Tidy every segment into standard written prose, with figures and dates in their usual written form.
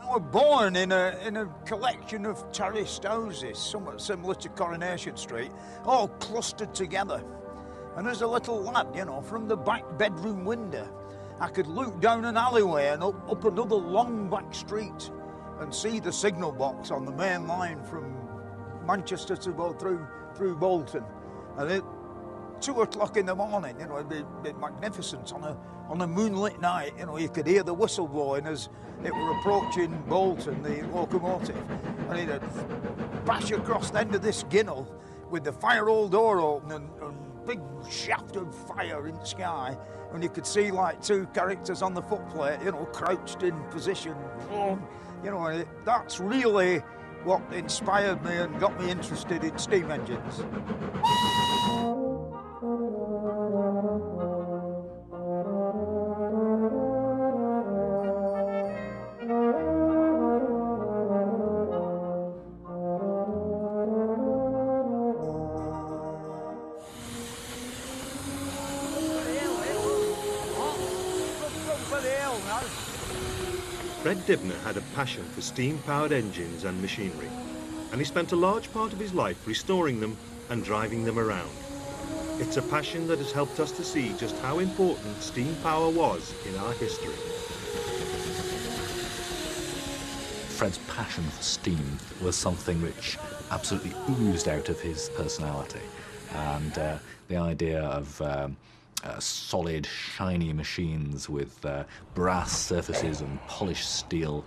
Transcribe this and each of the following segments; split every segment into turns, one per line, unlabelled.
were born in a collection of terraced houses, somewhat similar to Coronation Street, all clustered together. And as a little lad, you know, from the back bedroom window, I could look down an alleyway and up another long back street and see the signal box on the main line from Manchester to through Bolton. And at 2 o'clock in the morning, you know, it'd be magnificent. On a moonlit night, you know, you could hear the whistle blowing as it were approaching Bolton, the locomotive. And it'd bash across the end of this ginnel with the fire hole door open and big shaft of fire in the sky. And you could see like 2 characters on the footplate, you know, crouched in position. You know, that's really what inspired me and got me interested in steam engines.
Fred Dibnah had a passion for steam-powered engines and machinery, and he spent a large part of his life restoring them and driving them around. It's a passion that has helped us to see just how important steam power was in our history.
Fred's passion for steam was something which absolutely oozed out of his personality, and the idea of solid, shiny machines with brass surfaces and polished steel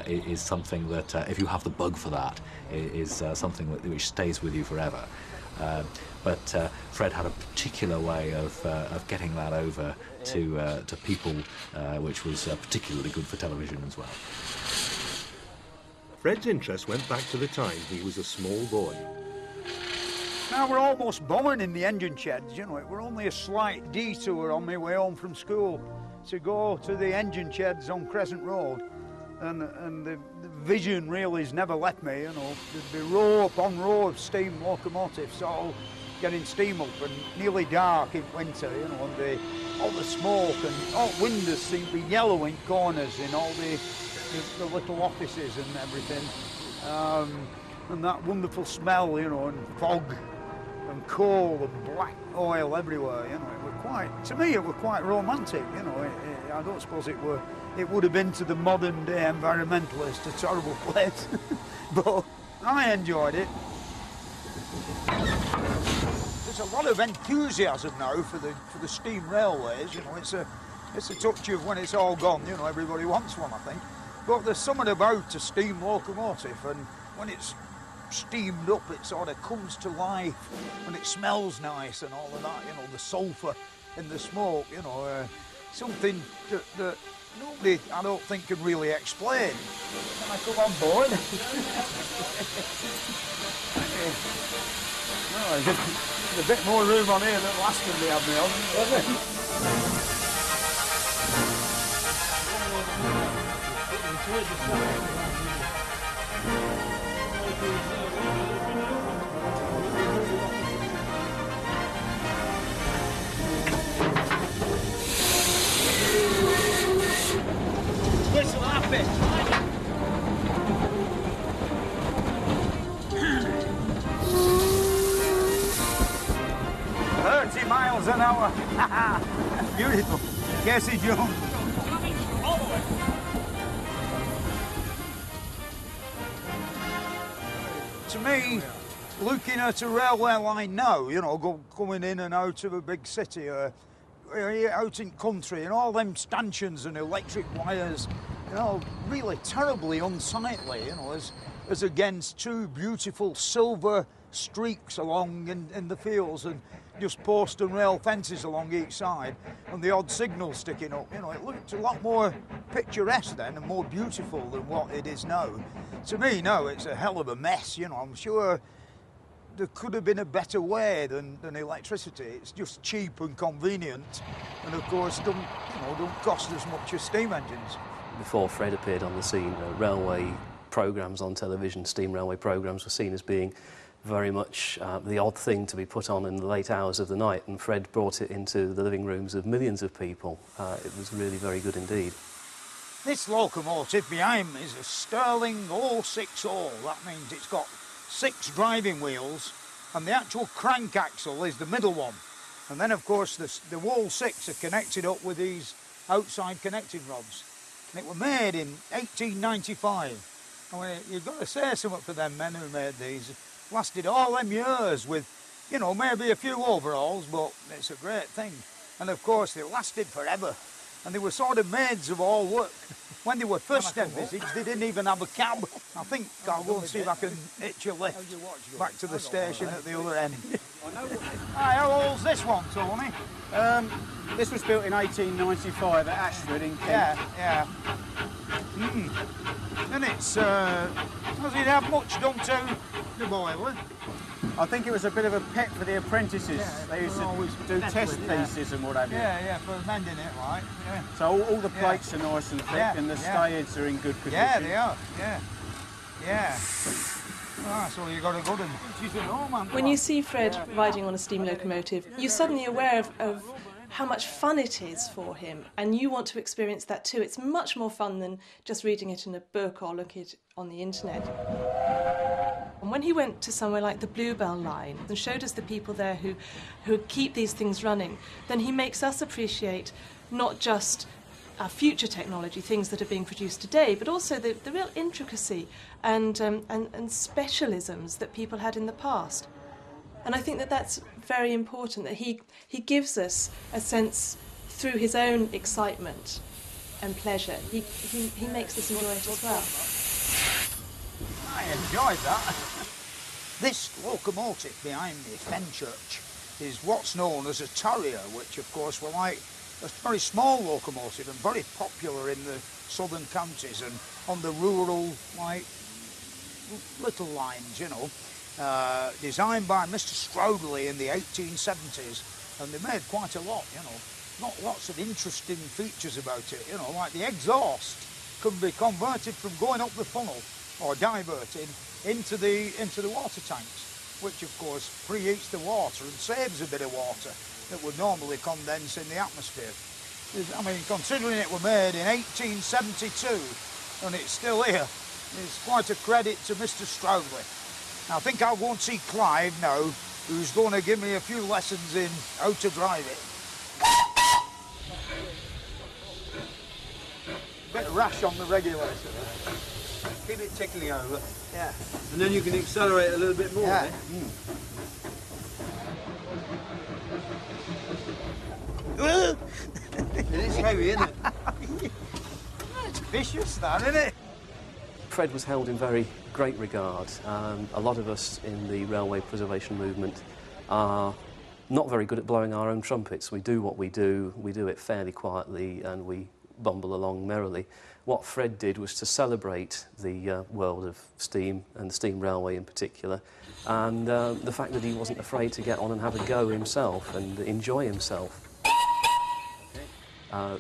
is something that, if you have the bug for that, is something which stays with you forever. But Fred had a particular way of getting that over to people, which was particularly good for television as well.
Fred's interest went back to the time he was a small boy.
Now, we're almost born in the engine sheds, you know. It were only a slight detour on my way home from school to go to the engine sheds on Crescent Road. And the vision really has never left me, you know. There'd be row upon row of steam locomotives all getting steam up, and nearly dark in winter, you know, and all the smoke and all windows seem to be yellow in corners in all the little offices and everything. And that wonderful smell, you know, and fog and coal and black oil everywhere, you know. It were quite, to me, it were quite romantic, you know. I don't suppose it would have been to the modern day environmentalist a terrible place, but I enjoyed it. There's a lot of enthusiasm now for the steam railways, you know. It's a touch of when it's all gone, you know, everybody wants one, I think. But there's something about a steam locomotive, and when it's steamed up, it sort of comes to life, and it smells nice and all of that, you know, the sulphur in the smoke, you know, something that nobody, I don't think, can really explain. Can I come on board? No, there's a bit more room on here than last time they had me on, wasn't it? Whistle up it. 30 miles an hour. Beautiful. Casey Jones. All the way. To me, looking at a railway line now, you know, going in and out of a big city, out in country, and all them stanchions and electric wires, you know, really terribly unsightly, you know, as against 2 beautiful silver streaks along in the fields, and just post and rail fences along each side, and the odd signal sticking up. You know, it looked a lot more picturesque then and more beautiful than what it is now. To me, now it's a hell of a mess, you know. I'm sure there could have been a better way than electricity. It's just cheap and convenient, and of course don't cost as much as steam engines.
Before Fred appeared on the scene, railway programmes on television, steam railway programmes, were seen as being very much the odd thing to be put on in the late hours of the night, and Fred brought it into the living rooms of millions of people. It was really very good indeed.
This locomotive behind me is a Stirling 060. That means it's got 6 driving wheels, and the actual crank axle is the middle one. And then, of course, the wall 6 are connected up with these outside connecting rods. And it was made in 1895. I mean, you've got to say something for them men who made these. Lasted all them years with, you know, maybe a few overhauls, but it's a great thing. And, of course, they lasted forever. And they were sort of maids of all work. When they were first envisaged, they didn't even have a cab. I think I'll go and see if I can hitch a lift back to the station at the other end. Hi, how old's this one, Tony?
This was built in 1895 at Ashford in Kent.
Yeah. And it's, does it have much done to the boiler?
I think it was a bit of a pet for the apprentices.
Yeah,
they used to do test pieces and what have you.
Yeah, for mending it, like. Yeah.
So all the plates are nice and thick, and the stayheads are in good condition.
Yeah, they are. Yeah. Ah, so you got a good one.
When you see Fred riding on a steam locomotive, you're suddenly aware of how much fun it is for him, and you want to experience that too. It's much more fun than just reading it in a book or looking at it on the internet. And when he went to somewhere like the Bluebell line and showed us the people there who keep these things running, then he makes us appreciate not just our future technology, things that are being produced today, but also the real intricacy and specialisms that people had in the past. And I think that that's very important, that he gives us a sense through his own excitement and pleasure. He makes us enjoy it as well.
I enjoyed that. This locomotive behind me, Fenchurch, is what's known as a Terrier, which of course were like a very small locomotive and very popular in the southern counties and on the rural, like, little lines, you know. Designed by Mr. Stroudley in the 1870s, and they made quite a lot, you know. Lots of interesting features about it, you know, like the exhaust can be converted from going up the funnel or diverted into the water tanks, which of course preheats the water and saves a bit of water that would normally condense in the atmosphere. I mean, considering it was made in 1872 and it's still here, it's quite a credit to Mr. Stroudley. I think I'll go and see Clive now, who's going to give me a few lessons in how to drive it. Bit rash on the regulator. Keep it ticking over. Yeah.
And then you can accelerate a little bit more.
Yeah.
It is heavy, isn't it?
It's vicious, that, isn't it?
Fred was held in very great regard. A lot of us in the railway preservation movement are not very good at blowing our own trumpets. We do what we do it fairly quietly, and we bumble along merrily. What Fred did was to celebrate the world of steam, and the steam railway in particular, and the fact that he wasn't afraid to get on and have a go himself and enjoy himself.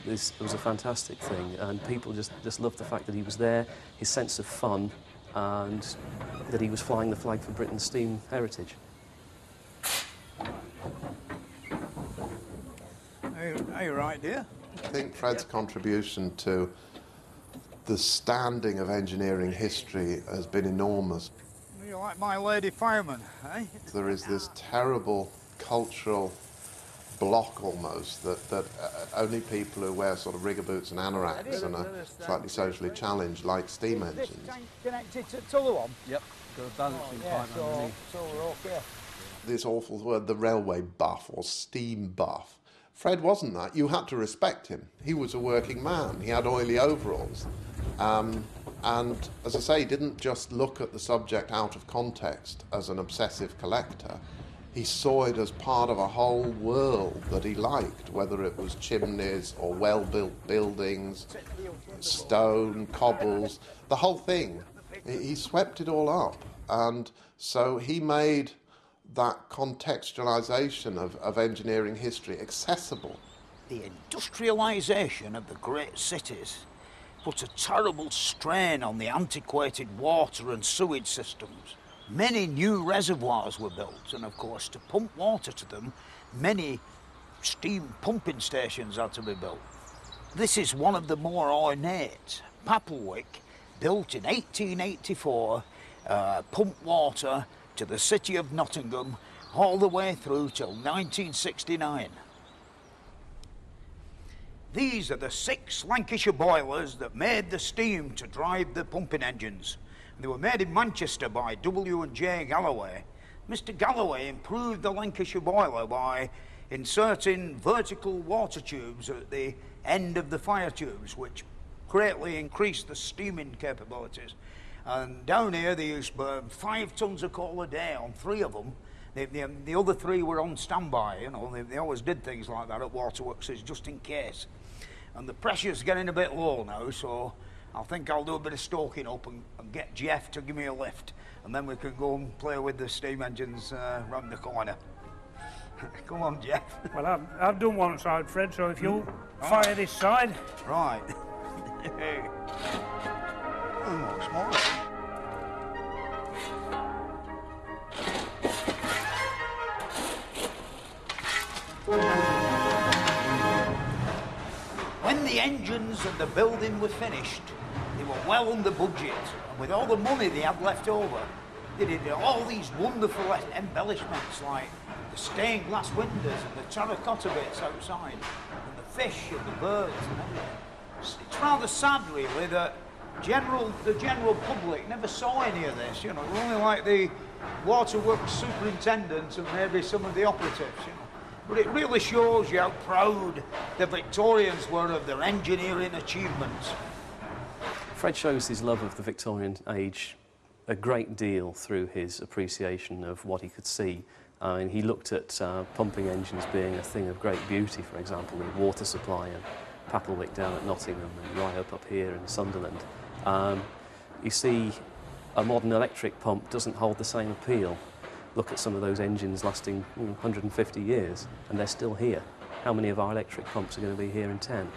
This was a fantastic thing, and people just loved the fact that he was there, his sense of fun, and that he was flying the flag for Britain's steam heritage.
Are you right, dear?
I think Fred's contribution to the standing of engineering history has been enormous.
You're like my lady fireman, eh?
There is this terrible cultural block almost that only people who wear sort of rigger boots and anoraks and are slightly socially challenged like steam engines.
This tank connected to the other one?
Yep, got a balancing pipe underneath.
So we're okay.
This awful word, the railway buff or steam buff. Fred wasn't that. You had to respect him. He was a working man. He had oily overalls. And as I say, he didn't just look at the subject out of context as an obsessive collector. He saw it as part of a whole world that he liked, whether it was chimneys or well-built buildings, stone, cobbles, the whole thing. He swept it all up. And so he made that contextualisation of engineering history accessible.
The industrialisation of the great cities put a terrible strain on the antiquated water and sewage systems. Many new reservoirs were built, and of course to pump water to them, many steam pumping stations had to be built. This is one of the more ornate. Papplewick, built in 1884, pumped water to the city of Nottingham all the way through till 1969. These are the 6 Lancashire boilers that made the steam to drive the pumping engines. They were made in Manchester by W&J Galloway. Mr. Galloway improved the Lancashire boiler by inserting vertical water tubes at the end of the fire tubes, which greatly increased the steaming capabilities. And down here they used to burn 5 tons of coal a day on 3 of them. The other 3 were on standby, you know, they always did things like that at waterworks just in case. And the pressure's getting a bit low now, so I think I'll do a bit of stoking up and get Jeff to give me a lift, and then we can go and play with the steam engines round the corner. Come on, Jeff.
Well, I've done one side, Fred, so if you'll fire this side.
Right. Oh, small. When the engines and the building were finished, they were well under budget, and with all the money they had left over, they did all these wonderful embellishments like the stained glass windows and the terracotta bits outside, and the fish and the birds and everything. It's rather sad, really, that the general public never saw any of this, you know, only like the waterworks superintendents and maybe some of the operatives, you know. But it really shows you how proud the Victorians were of their engineering achievements.
Fred shows his love of the Victorian age a great deal through his appreciation of what he could see. And he looked at pumping engines being a thing of great beauty, for example, the water supply and Papplewick down at Nottingham and Ryhope up here in Sunderland. You see, a modern electric pump doesn't hold the same appeal. Look at some of those engines lasting 150 years, and they're still here. How many of our electric pumps are going to be here in 10?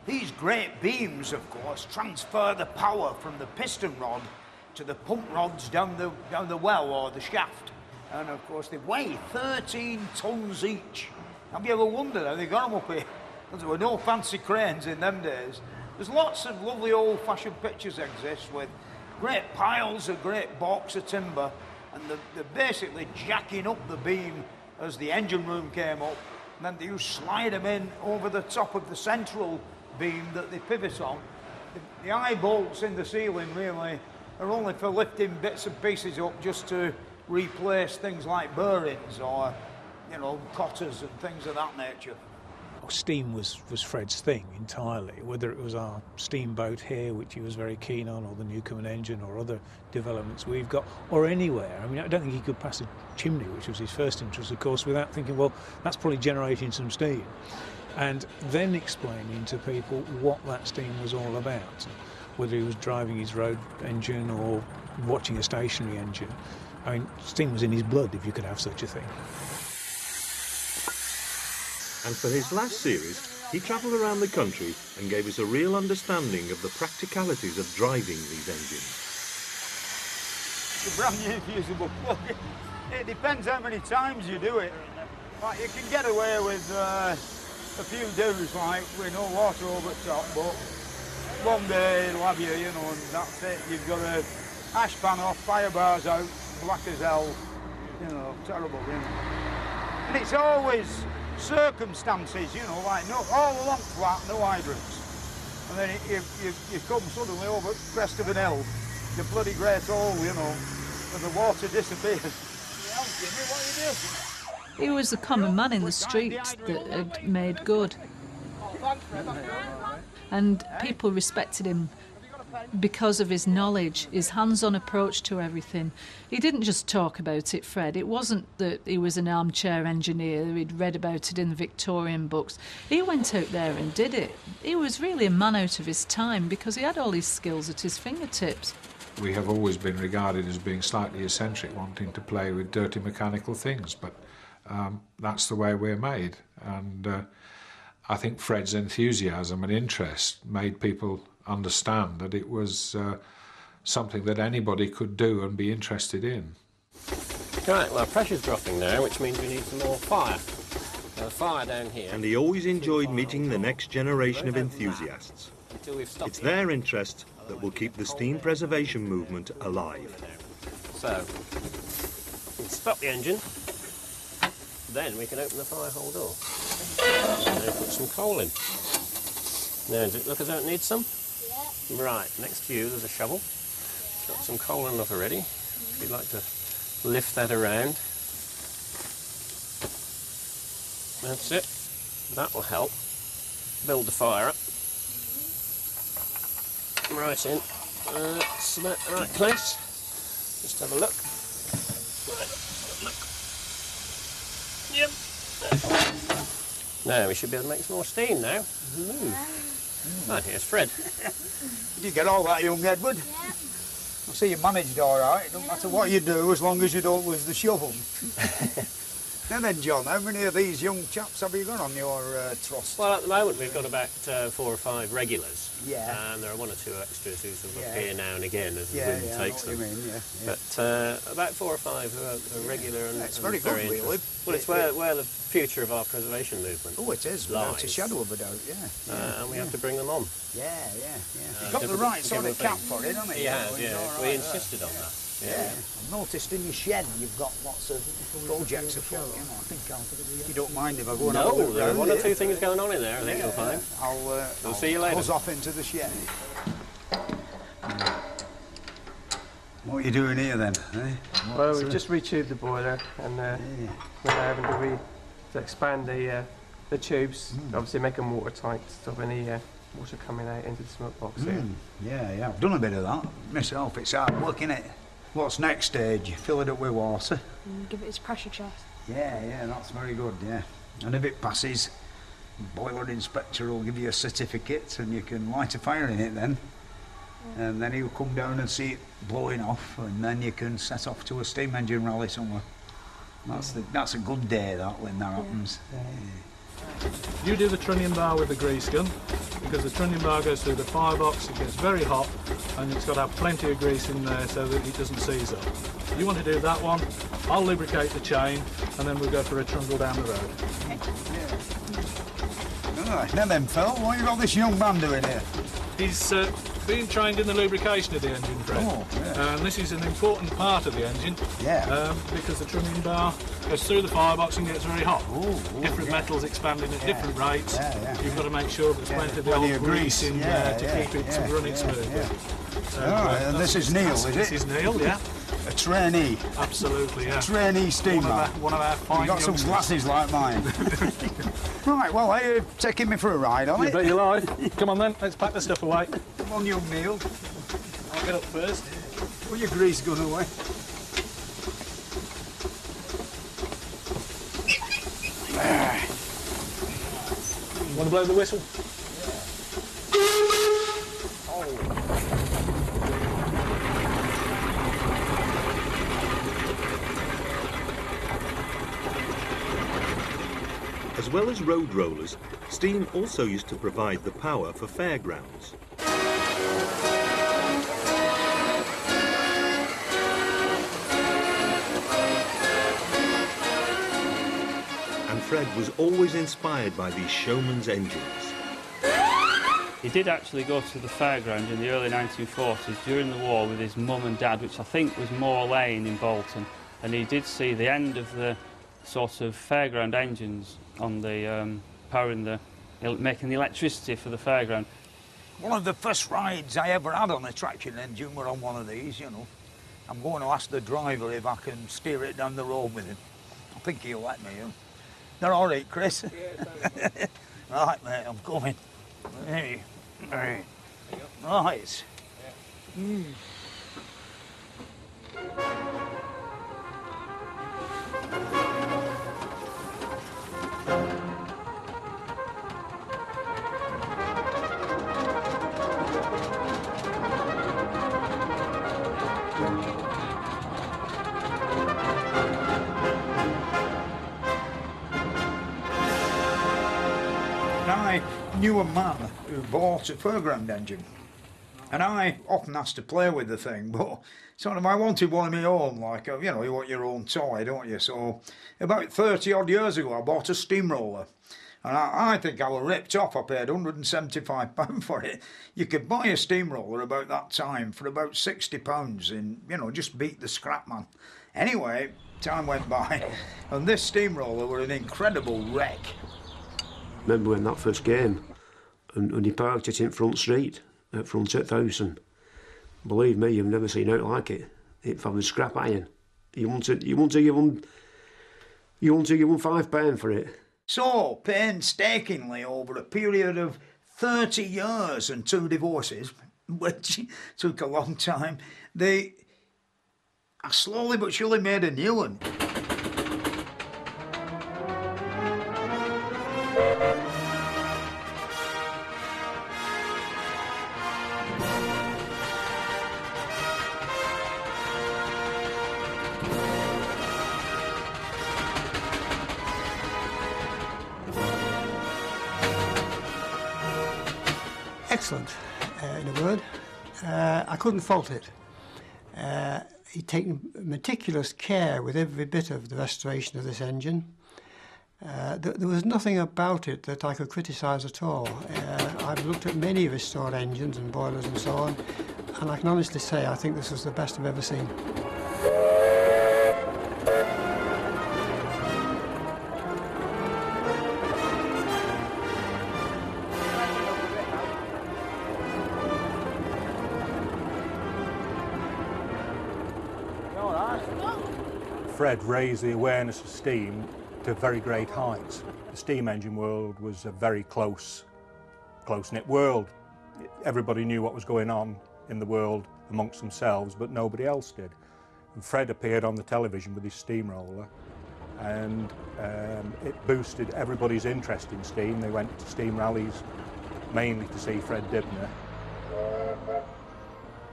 These great beams, of course, transfer the power from the piston rod to the pump rods down the well or the shaft. And, of course, they weigh 13 tons each. Have you ever wondered how they got them up here? Because there were no fancy cranes in them days. There's lots of lovely old-fashioned pictures exist with great piles of great baulks of timber, and they're basically jacking up the beam as the engine room came up, and then you slide them in over the top of the central beam that they pivot on. The eye bolts in the ceiling really are only for lifting bits and pieces up just to replace things like bearings or, you know, cotters and things of that nature.
Steam was Fred's thing entirely, whether it was our steamboat here, which he was very keen on, or the Newcomen engine, or other developments we've got, or anywhere. I mean, I don't think he could pass a chimney, which was his first interest, of course, without thinking, well, that's probably generating some steam. And then explaining to people what that steam was all about, whether he was driving his road engine or watching a stationary engine. I mean, steam was in his blood, if you could have such a thing.
And for his last series, he travelled around the country and gave us a real understanding of the practicalities of driving these engines.
It's a brand new fusible plug. It depends how many times you do it. Like, you can get away with a few do's, like with no water over the top, but one day it'll have you, you know, and that's it. You've got a ash pan off, fire bars out, black as hell, you know, terrible, you know. And it's always circumstances, you know, like all along flat, no hydrants. And then you come suddenly over the crest of an hill, the bloody great hole, you know, and the water disappears. What are you doing?
He was a common man in the streets that had made good. And people respected him because of his knowledge, his hands-on approach to everything. He didn't just talk about it, Fred. It wasn't that he was an armchair engineer, he'd read about it in the Victorian books. He went out there and did it. He was really a man out of his time because he had all his skills at his fingertips.
We have always been regarded as being slightly eccentric, wanting to play with dirty mechanical things, but that's the way we're made. And I think Fred's enthusiasm and interest made people understand that it was something that anybody could do and be interested in.
Right, well, pressure's dropping now, which means we need some more fire. The fire down here.
And he always enjoyed meeting the next generation of enthusiasts. It's their interest that will keep the steam preservation movement alive.
So, we stop the engine, then we can open the fire hole door. And then put some coal in. Now, does it look as though it needs some? Yeah. Right, next to you there's a shovel. It's got some coal enough already. If you'd like to lift that around. That's it. That will help build the fire up. Right in. That's about the right place. Just have a look. Right. Yep. Now we should be able to make some more steam now. Ah, here's Fred.
Did you get all that, young Edward?
Yeah.
I see you managed all right. It don't matter what you do as long as you don't lose the shovel. Now then, John, how many of these young chaps have you got on your trust?
Well, at the moment we've got about 4 or 5 regulars.
Yeah.
And there are 1 or 2 extras who sort of appear now and again as the
Yeah,
wind takes
I know
them.
what you mean, yeah.
But about 4 or 5 who are regular and,
It's
and
very good, really.
interested. Well, it's where the future of our preservation movement
Oh, it is, without a
lies.
shadow of a doubt, yeah.
And we have to bring them on.
Yeah. You've got the right sort of cap for it, haven't you?
He has,
He's
yeah.
all
We
right
insisted on that.
Yeah. I've noticed in your shed you've got lots of projects afoot. You know, I think if you don't mind if I go and have a
No,
look
there are
round
1 or
it.
2 things going on in there, I think you'll find.
I'll
see you later.
buzz off into the shed. What are you doing here then? Eh?
Well, we've just retubed the boiler and we're now having to expand the tubes, obviously make them watertight, stop any water coming out into the smoke box here.
Yeah, I've done a bit of that myself. It's hard work, innit? What's next stage? Fill it up with water.
Give it its pressure check.
Yeah, that's very good, yeah. And if it passes, boiler inspector will give you a certificate and you can light a fire in it then. And then he'll come down and see it blowing off, and then you can set off to a steam engine rally somewhere. That's a good day, that, when that happens.
You do the trunnion bar with the grease gun, because the trunnion bar goes through the firebox, it gets very hot, and it's got to have plenty of grease in there so that it doesn't seize up. You want to do that one, I'll lubricate the chain, and then we'll go for a trundle down the road.
Alright, now then, Phil, what you got this young man doing here?
He's being trained in the lubrication of the engine, Fred.
Oh, yeah.
And this is an important part of the engine.
Yeah.
Because the trunnion bar goes through the firebox and gets very hot. Different metals expanding at different rates. You've got to make sure there's plenty of the old grease in there to keep it running smoothly.
Alright, and this is Neil, is it?
This is Neil, yeah.
A trainee.
Absolutely, yeah.
A trainee steamer.
One of our fine
You've got some
youngsters.
glasses like mine. Right, well, are you taking me for a ride, aren't
You
you?
bet your life. Come on then, let's pack the stuff away.
Come on, young Neil.
I'll get up first.
Put your grease gun away.
Want to blow the whistle?
As well as road rollers, steam also used to provide the power for fairgrounds. And Fred was always inspired by these showman's engines.
He did actually go to the fairground in the early 1940s during the war with his mum and dad, which I think was Moor Lane in Bolton, and he did see the end of the sort of fairground engines on the powering making the electricity for the fairground.
One of the first rides I ever had on a traction engine were on one of these, you know. I'm going to ask the driver if I can steer it down the road with him. I think he'll let me. They're all right, Chris? Yeah, right, mate, I'm coming. Hey. Right. Right. I knew a man who bought a fairground engine.
And I often asked to play with the thing, but sort of I wanted one of my own, like, you know, you want your own toy, don't you? So about 30 odd years ago I bought a steamroller. And I think I was ripped off. I paid £175 for it. You could buy a steamroller about that time for about £60 and, you know, just beat the scrap man. Anyway, time went by, and this steamroller was an incredible wreck.
Remember when that first game, and he parked it in Front Street, at front of the house, and believe me, you've never seen out like it. It from the scrap iron. You want to give him £5 for it.
So, painstakingly, over a period of 30 years and 2 divorces, which took a long time, I slowly but surely made a new one.
Excellent, in a word. I couldn't fault it. He'd taken meticulous care with every bit of the restoration of this engine. There was nothing about it that I could criticise at all. I've looked at many restored engines and boilers and so on, and I can honestly say I think this was the best I've ever seen.
Fred raised the awareness of steam to very great heights. The steam engine world was a very close-knit world. Everybody knew what was going on in the world amongst themselves, but nobody else did. And Fred appeared on the television with his steamroller, and it boosted everybody's interest in steam. They went to steam rallies, mainly to see Fred Dibnah.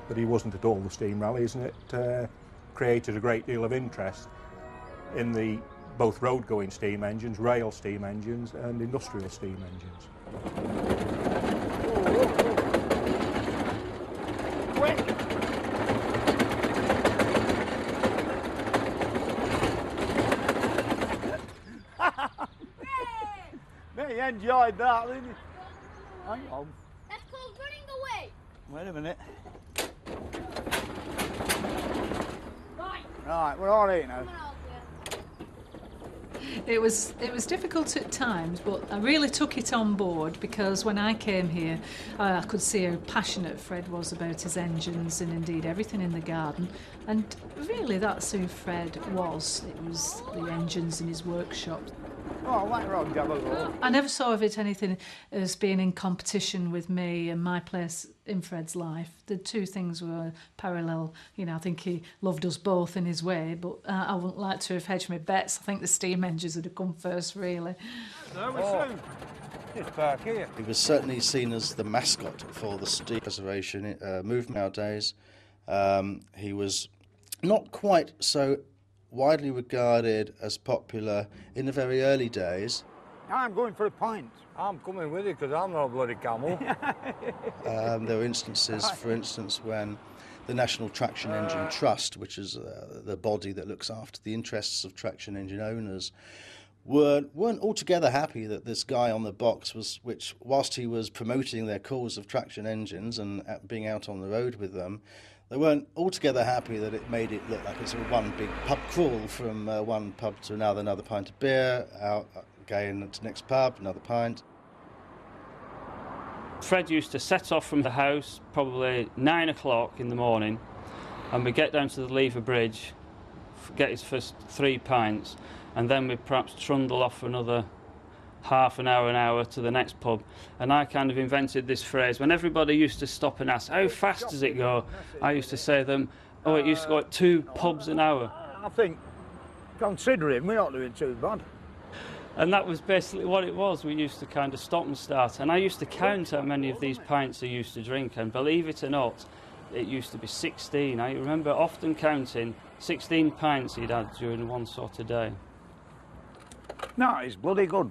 But he wasn't at all the steam rallies, and it created a great deal of interest in the both road-going steam engines, rail steam engines and industrial steam engines.
They enjoyed that, didn't you? Hang on.
That's called running away.
Wait a minute. Right, we're all right now.
It was difficult at times, but I really took it on board because when I came here, I could see how passionate Fred was about his engines and indeed everything in the garden. And really, that's who Fred was. It was the engines in his workshop.
Oh, let Rod have a go.
I never saw of it anything as being in competition with me and my place in Fred's life. The two things were parallel. You know, I think he loved us both in his way, but I wouldn't like to have hedged my bets. I think the steam engines would have come first, really.
Just back here.
He was certainly seen as the mascot for the steam preservation movement nowadays. He was not quite so widely regarded as popular in the very early days.
I'm going for a pint.
I'm coming with you because I'm not a bloody camel.
There were instances, for instance, when the National Traction Engine Trust, which is the body that looks after the interests of traction engine owners, weren't altogether happy that this guy on the box which whilst he was promoting their cause of traction engines and being out on the road with them, they weren't altogether happy that it made it look like it's one big pub crawl from one pub to another pint of beer, out again to the next pub, another pint.
Fred used to set off from the house probably 9 o'clock in the morning, and we'd get down to the Lever Bridge, get his first 3 pints, and then we'd perhaps trundle off for another half an hour to the next pub. And I kind of invented this phrase. When everybody used to stop and ask, how fast does it go? I used to say to them, oh, it used to go at 2 pubs an hour.
I think, considering, we're not doing too bad.
And that was basically what it was. We used to kind of stop and start. And I used to count how many of these pints I used to drink. And believe it or not, it used to be 16. I remember often counting 16 pints he'd had during one sort of day.
No, it's bloody good.